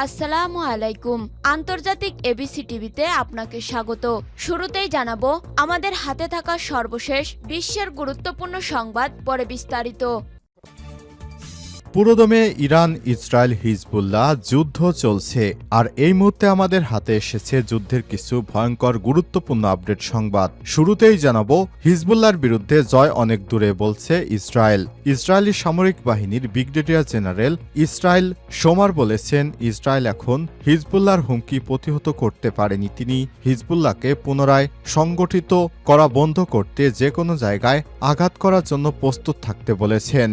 আসসালামু আলাইকুম। আন্তর্জাতিক এবিসি টিভিতে আপনাকে স্বাগত। শুরুতেই জানাবো আমাদের হাতে থাকা সর্বশেষ বিশ্বের গুরুত্বপূর্ণ সংবাদ, পরে বিস্তারিত। পুরোদমে ইরান, ইসরায়েল, হিজবুল্লাহ যুদ্ধ চলছে, আর এই মুহূর্তে আমাদের হাতে এসেছে যুদ্ধের কিছু ভয়ঙ্কর গুরুত্বপূর্ণ আপডেট সংবাদ। শুরুতেই জানাবো হিজবুল্লাহর বিরুদ্ধে জয় অনেক দূরে বলছে ইসরায়েল। ইসরায়েলি সামরিক বাহিনীর ব্রিগেডিয়ার জেনারেল ইসরায়েল সোমার বলেছেন, ইসরায়েল এখন হিজবুল্লাহর হুমকি প্রতিহত করতে পারেনি। তিনি হিজবুল্লাহকে পুনরায় সংগঠিত করা বন্ধ করতে যে কোনো জায়গায় আঘাত করার জন্য প্রস্তুত থাকতে বলেছেন।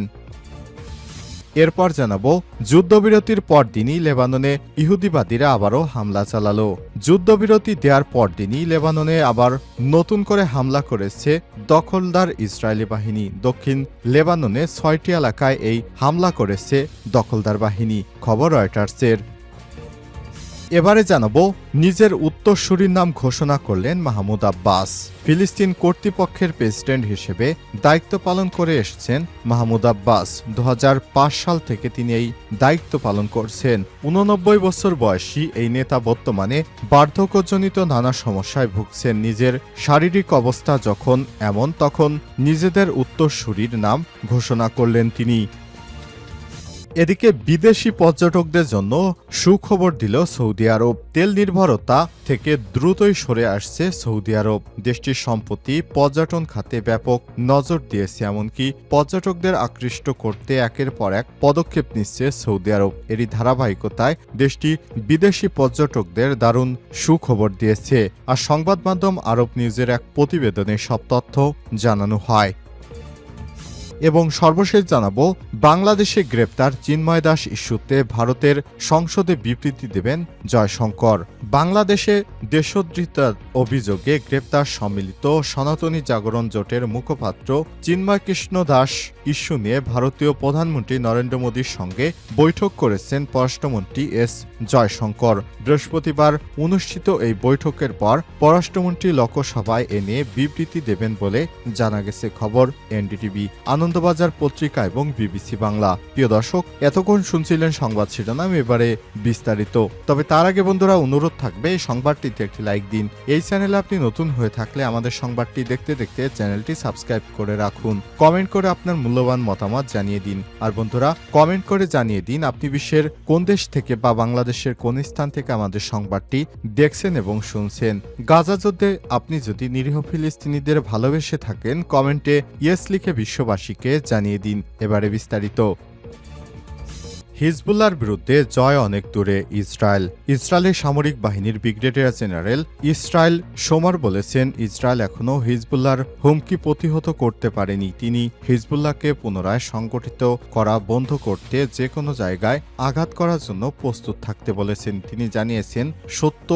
এরপর জানাবো যুদ্ধবিরতির পরদিনই লেবাননে ইহুদিবাদীরা আবারও হামলা চালালো। যুদ্ধবিরতি দেওয়ার পরদিনই লেবাননে আবার নতুন করে হামলা করেছে দখলদার ইসরায়েলি বাহিনী। দক্ষিণ লেবাননে ৬টি এলাকায় এই হামলা করেছে দখলদার বাহিনী, খবর রয়টার্সের। এবারে জানাবো নিজের উত্তরসূরির নাম ঘোষণা করলেন মাহমুদ আব্বাস। ফিলিস্তিন কর্তৃপক্ষের প্রেসিডেন্ট হিসেবে দায়িত্ব পালন করে এসেছেন মাহমুদ আব্বাস। ২০০৫ সাল থেকে তিনি এই দায়িত্ব পালন করছেন। ৮৯ বছর বয়সী এই নেতা বর্তমানে বার্ধক্যজনিত নানা সমস্যায় ভুগছেন। নিজের শারীরিক অবস্থা যখন এমন, তখন নিজেদের উত্তরসূরির নাম ঘোষণা করলেন তিনি। এদিকে বিদেশি পর্যটকদের জন্য সুখবর দিল সৌদি আরব। তেল নির্ভরতা থেকে দ্রুতই সরে আসছে সৌদি আরব। দেশটির সম্প্রতি পর্যটন খাতে ব্যাপক নজর দিয়েছে, এমনকি পর্যটকদের আকৃষ্ট করতে একের পর এক পদক্ষেপ নিচ্ছে সৌদি আরব। এরই ধারাবাহিকতায় দেশটি বিদেশি পর্যটকদের দারুণ সুখবর দিয়েছে। আর সংবাদ মাধ্যম আরব নিউজের এক প্রতিবেদনে সব তথ্য জানানো হয়। এবং সর্বশেষ জানাবো বাংলাদেশে গ্রেপ্তার চিন্ময় দাস ইস্যুতে ভারতের সংসদে বিবৃতি দেবেন জয়শঙ্কর। বাংলাদেশে দেশদ্রোহিতার অভিযোগে গ্রেপ্তার সম্মিলিত সনাতনী জাগরণ জোটের মুখপাত্র চিন্ময় কৃষ্ণ দাস ইস্যু নিয়ে ভারতীয় প্রধানমন্ত্রী নরেন্দ্র মোদীর সঙ্গে বৈঠক করেছেন পররাষ্ট্রমন্ত্রী এস জয়শঙ্কর। বৃহস্পতিবার অনুষ্ঠিত এই বৈঠকের পর পররাষ্ট্রমন্ত্রী লোকসভায় এ নিয়ে বিবৃতি দেবেন বলে জানা গেছে, খবর এনডিটিভি, আনন্দবাজার পত্রিকা এবং বিবিসি বাংলা। প্রিয় দর্শক, এতক্ষণ শুনছিলেন সংবাদ শিরোনাম, এবারে বিস্তারিত। তবে তার আগে বন্ধুরা অনুরোধ থাকবে এই সংবাদটিতে একটি লাইক দিন। এই চ্যানেলে আপনি নতুন হয়ে থাকলে আমাদের সংবাদটি দেখতে দেখতে চ্যানেলটি সাবস্ক্রাইব করে রাখুন। কমেন্ট করে আপনার মূল্যবান মতামত জানিয়ে দিন। আর বন্ধুরা, কমেন্ট করে জানিয়ে দিন আপনি বিশ্বের কোন দেশ থেকে বা বাংলাদেশের কোন স্থান থেকে আমাদের সংবাদটি দেখছেন এবং শুনছেন। গাজা যুদ্ধে আপনি যদি নিরীহ ফিলিস্তিনিদের ভালোবেসে থাকেন, কমেন্টে ইয়েস লিখে বিশ্ববাসীকে জানিয়ে দিন। এবারে বিস্তারিত। হিজবুল্লাহর বিরুদ্ধে জয় অনেক দূরে ইসরায়েল। ইসরায়েলের সামরিক বাহিনীর ব্রিগেডিয়ার জেনারেল ইসরায়েল সোমার বলেছেন, ইসরায়েল এখনও হিজবুল্লাহর হুমকি প্রতিহত করতে পারেনি। তিনি হিজবুল্লাহকে পুনরায় সংগঠিত করা বন্ধ করতে যে কোনো জায়গায় আঘাত করার জন্য প্রস্তুত থাকতে বলেছেন। তিনি জানিয়েছেন, সত্য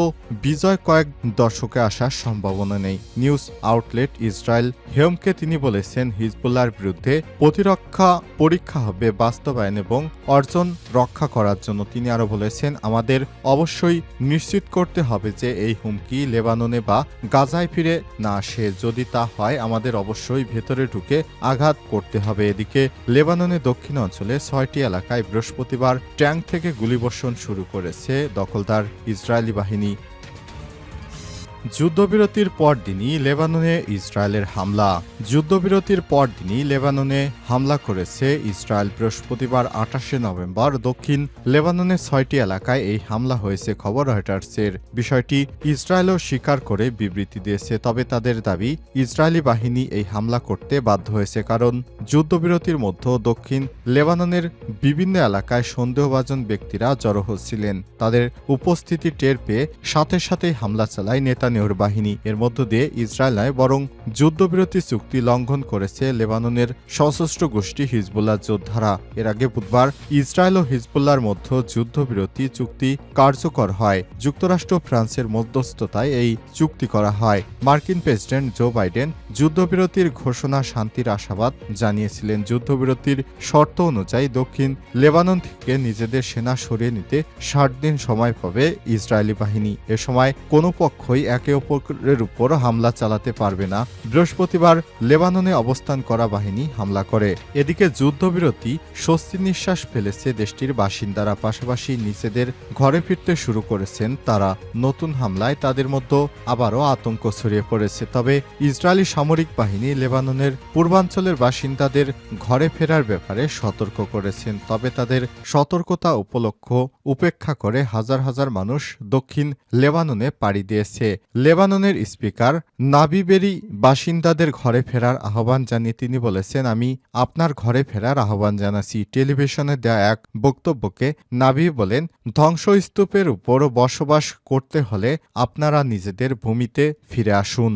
বিজয় কয়েক দশকে আসার সম্ভাবনা নেই। নিউজ আউটলেট ইসরায়েল হেমকে তিনি বলেছেন, হিজবুল্লাহর বিরুদ্ধে প্রতিরক্ষা পরীক্ষা হবে বাস্তবায়ন এবং অর্জন রক্ষা করার জন্য। তিনি আরো বলেছেন, আমাদের অবশ্যই নিশ্চিত করতে হবে যে এই হুমকি লেবাননে বা গাজায় ফিরে না আসে। যদি তা হয়, আমাদের অবশ্যই ভেতরে ঢুকে আঘাত করতে হবে। এদিকে লেবাননের দক্ষিণ অঞ্চলে ৬টি এলাকায় বৃহস্পতিবার ট্যাঙ্ক থেকে গুলিবর্ষণ শুরু করেছে দখলদার ইসরায়েলি বাহিনী। যুদ্ধবিরতির পরদিনই লেবাননে ইসরায়েলের হামলা। যুদ্ধবিরতির পরদিনই লেবাননে হামলা করেছে ইসরায়েল। বৃহস্পতিবার ২৮শে নভেম্বর দক্ষিণ লেবাননের ৬টি এলাকায় এই হামলা হয়েছে, খবর রয়টার্সের। বিষয়টি ইসরায়েলও স্বীকার করে বিবৃতি দিয়েছে। তবে তাদের দাবি, ইসরায়েলি বাহিনী এই হামলা করতে বাধ্য হয়েছে কারণ যুদ্ধবিরতির মধ্যে দক্ষিণ লেবাননের বিভিন্ন এলাকায় সন্দেহভাজন ব্যক্তিরা জড়ো হচ্ছিলেন। তাদের উপস্থিতি টের পেয়ে সাথে সাথেই হামলা চালায় নেতানিয়াহুর বাহিনী। এর মধ্য দিয়ে ইসরায়েল নয়, বরং যুদ্ধবিরতি চুক্তি লঙ্ঘন করেছে লেবাননের সশস্ত্র গোষ্ঠী হিজবুল্লাহ যোদ্ধারা। এর আগে বুধবার ইসরায়েল ও হিজবুল্লাহর মধ্যে যুদ্ধবিরতি চুক্তি কার্যকর হয়। যুক্তরাষ্ট্র ফ্রান্সের মধ্যস্থতায় এই চুক্তি করা হয়। মার্কিন প্রেসিডেন্ট জো বাইডেন যুদ্ধবিরতির ঘোষণা শান্তির আশাবাদ জানিয়েছিলেন। যুদ্ধবিরতির শর্ত অনুযায়ী দক্ষিণ লেবানন থেকে নিজেদের সেনা সরিয়ে নিতে ৬০ দিন সময় পাবে ইসরায়েলি বাহিনী। এ সময় কোনো পক্ষই এক একে অপরের উপর হামলা চালাতে পারবে না। বৃহস্পতিবার লেবাননে অবস্থান করা বাহিনী হামলা করে। এদিকে যুদ্ধবিরতি স্বস্তির নিঃশ্বাস ফেলেছে দেশটির বাসিন্দারা, পাশাপাশি নিজেদের ঘরে ফিরতে শুরু করেছেন তারা। নতুন হামলায় তাদের মধ্যে আবারও আতঙ্ক ছড়িয়ে পড়েছে। তবে ইসরায়েলি সামরিক বাহিনী লেবাননের পূর্বাঞ্চলের বাসিন্দাদের ঘরে ফেরার ব্যাপারে সতর্ক করেছেন। তবে তাদের সতর্কতা উপেক্ষা করে হাজার হাজার মানুষ দক্ষিণ লেবাননে পাড়ি দিয়েছে। লেবাননের স্পিকার নাবি বেরি বাসিন্দাদের ঘরে ফেরার আহ্বান জানিয়ে তিনি বলেছেন, আমি আপনার ঘরে ফেরার আহ্বান জানাচ্ছি। টেলিভিশনে দেয়া এক বক্তব্যকে নাবি বলেন, ধ্বংসস্তূপের উপর বসবাস করতে হলে আপনারা নিজেদের ভূমিতে ফিরে আসুন।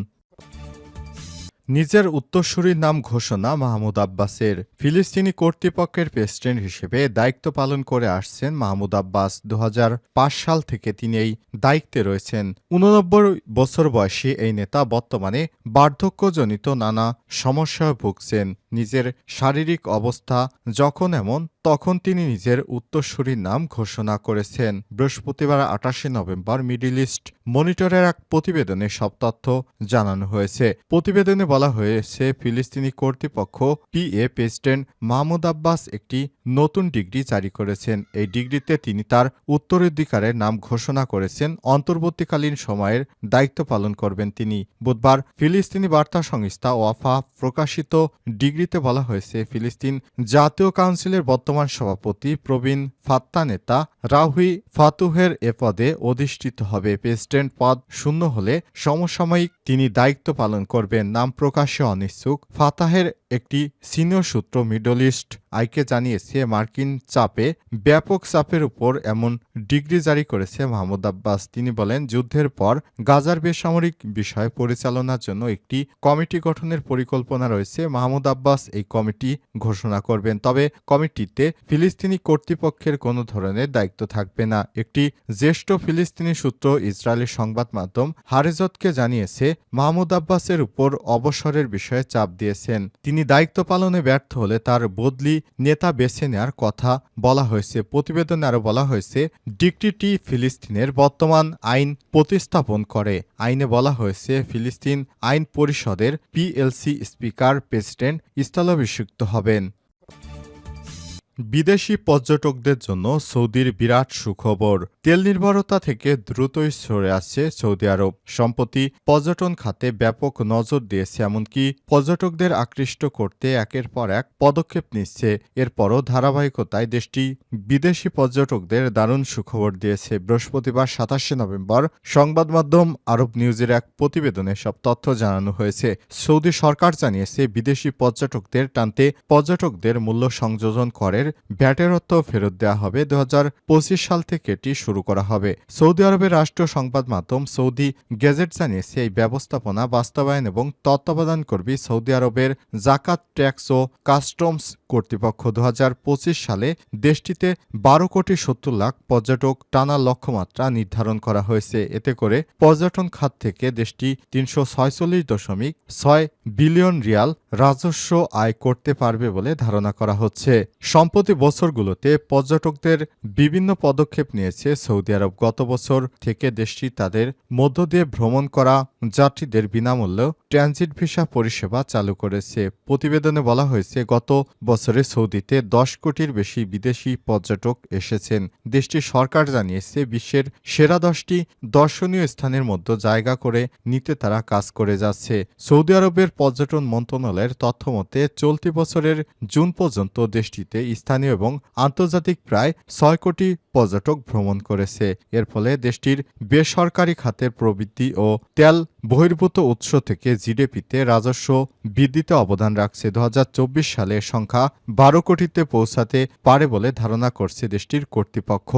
নিজের উত্তরসূরির নাম ঘোষণা মাহমুদ আব্বাসের। ফিলিস্তিনি কর্তৃপক্ষের প্রেসিডেন্ট হিসেবে দায়িত্ব পালন করে আসছেন মাহমুদ আব্বাস। 2005 সাল থেকে তিনি এই দায়িত্বে রয়েছেন। 89 বছর বয়সী এই নেতা বর্তমানে বার্ধক্যজনিত নানা সমস্যায় ভুগছেন। নিজের শারীরিক অবস্থা যখন এমন, তখন তিনি নিজের উত্তরসূরির নাম ঘোষণা করেছেন। বৃহস্পতিবার 28 নভেম্বর মিডল ইস্ট মনিটরের এক প্রতিবেদনে সব তথ্য জানানো হয়েছে। প্রতিবেদনে বলা হয়েছে, ফিলিস্তিনি কর্তৃপক্ষ প্রেসিডেন্ট মাহমুদ আব্বাস একটি নতুন ডিগ্রি জারি করেছেন। এই ডিগ্রিতে তিনি তার উত্তরাধিকারের নাম ঘোষণা করেছেন। অন্তর্বর্তীকালীন সময়ের দায়িত্ব পালন করবেন তিনি। বুধবার ফিলিস্তিনি বার্তা সংস্থা ওয়াফা প্রকাশিত ডিগ্রিতে বলা হয়েছে, ফিলিস্তিন জাতীয় কাউন্সিলের বর্তমান সভাপতি প্রবীণ ফাত্তা নেতা রাহুই ফাতুহের এ পদে অধিষ্ঠিত হবে। প্রেসিডেন্ট পদ শূন্য হলে সমসাময়িক তিনি দায়িত্ব পালন করবেন। নাম প্রকাশে অনিচ্ছুক ফাতাহের একটি সিনিয়র সূত্র মিডল ইস্ট আইকে জানিয়েছে, মার্কিন ব্যাপক চাপের উপর এমন ডিগ্রি জারি করেছে মাহমুদ আব্বাস। তিনি বলেন, যুদ্ধের পর গাজার বেসামরিক বিষয় পরিচালনার জন্য একটি কমিটি গঠনের পরিকল্পনা রয়েছে। মাহমুদ আব্বাস এই কমিটি ঘোষণা করবেন। তবে কমিটিতে ফিলিস্তিনি কর্তৃপক্ষের কোনো ধরনের দায়িত্ব থাকবে না। একটি জ্যেষ্ঠ ফিলিস্তিনি সূত্র ইসরায়েলি সংবাদ মাধ্যম হারেজতকে জানিয়েছে, মাহমুদ আব্বাসের উপর অবসরের বিষয়ে চাপ দিয়েছেন। তিনি দায়িত্ব পালনে ব্যর্থ হলে তার বদলি নেতা বেছে নেওয়ার কথা বলা হয়েছে। প্রতিবেদনে আরও বলা হয়েছে, ডিক্রিটি ফিলিস্তিনের বর্তমান আইন প্রতিস্থাপন করে। আইনে বলা হয়েছে, ফিলিস্তিন আইন পরিষদের পিএলসি স্পিকার প্রেসিডেন্ট স্থলাভিষিক্ত হবেন। বিদেশি পর্যটকদের জন্য সৌদির বিরাট সুখবর। তেল নির্ভরতা থেকে দ্রুতই সরে আসছে সৌদি আরব। সম্প্রতি পর্যটন খাতে ব্যাপক নজর দিয়েছে, এমনকি পর্যটকদের আকৃষ্ট করতে একের পর এক পদক্ষেপ নিচ্ছে। এরপরও ধারাবাহিকতায় দেশটি বিদেশি পর্যটকদের দারুণ সুখবর দিয়েছে। বৃহস্পতিবার 27 নভেম্বর সংবাদ মাধ্যম আরব নিউজের এক প্রতিবেদনে সব তথ্য জানানো হয়েছে। সৌদি সরকার জানিয়েছে, বিদেশি পর্যটকদের টানতে পর্যটকদের মূল্য সংযোজন করের ভ্যাটের অর্থ ফেরত দেওয়া হবে। 2025 সাল থেকে এটি শুরু করা হবে। সৌদি আরবের রাষ্ট্রীয় সংবাদ মাধ্যম সৌদি গেজেট জানিয়েছে, এই ব্যবস্থাপনা বাস্তবায়ন এবং তত্ত্বাবধান করবে সৌদি আরবের জাকাত ট্যাক্স ও কাস্টমস কর্তৃপক্ষ। 2025 সালে দেশটিতে 12,70,00,000 পর্যটক টানার লক্ষ্যমাত্রা নির্ধারণ করা হয়েছে। এতে করে পর্যটন খাত থেকে দেশটি 346.6 বিলিয়ন রিয়াল রাজস্ব আয় করতে পারবে বলে ধারণা করা হচ্ছে। সম্প্রতি বছরগুলোতে পর্যটকদের বিভিন্ন পদক্ষেপ নিয়েছে সৌদি আরব। গত বছর থেকে দেশটি তাদের মধ্য দিয়ে ভ্রমণ করা যাত্রীদের বিনামূল্যে ট্রানজিট ভিসা পরিষেবা চালু করেছে। প্রতিবেদনে বলা হয়েছে, গত বছরে সৌদিতে 10 কোটির বেশি বিদেশি পর্যটক এসেছেন। দেশটির সরকার জানিয়েছে, বিশ্বের সেরা 10টি দর্শনীয় স্থানের মধ্যে জায়গা করে নিতে তারা কাজ করে যাচ্ছে। সৌদি আরবের পর্যটন মন্ত্রণালয়ের তথ্যমতে চলতি বছরের জুন পর্যন্ত দেশটিতে স্থানীয় এবং আন্তর্জাতিক প্রায় 6 কোটি পর্যটক ভ্রমণ করেছে। এর ফলে দেশটির বেসরকারি খাতের প্রবৃদ্ধি ও তেল বহির্ভূত উৎস থেকে জিডিপিতে রাজস্ব বৃদ্ধিতে অবদান রাখছে। 2024 সালে সংখ্যা 12 কোটিতে পৌঁছাতে পারে বলে ধারণা করছে দেশটির কর্তৃপক্ষ।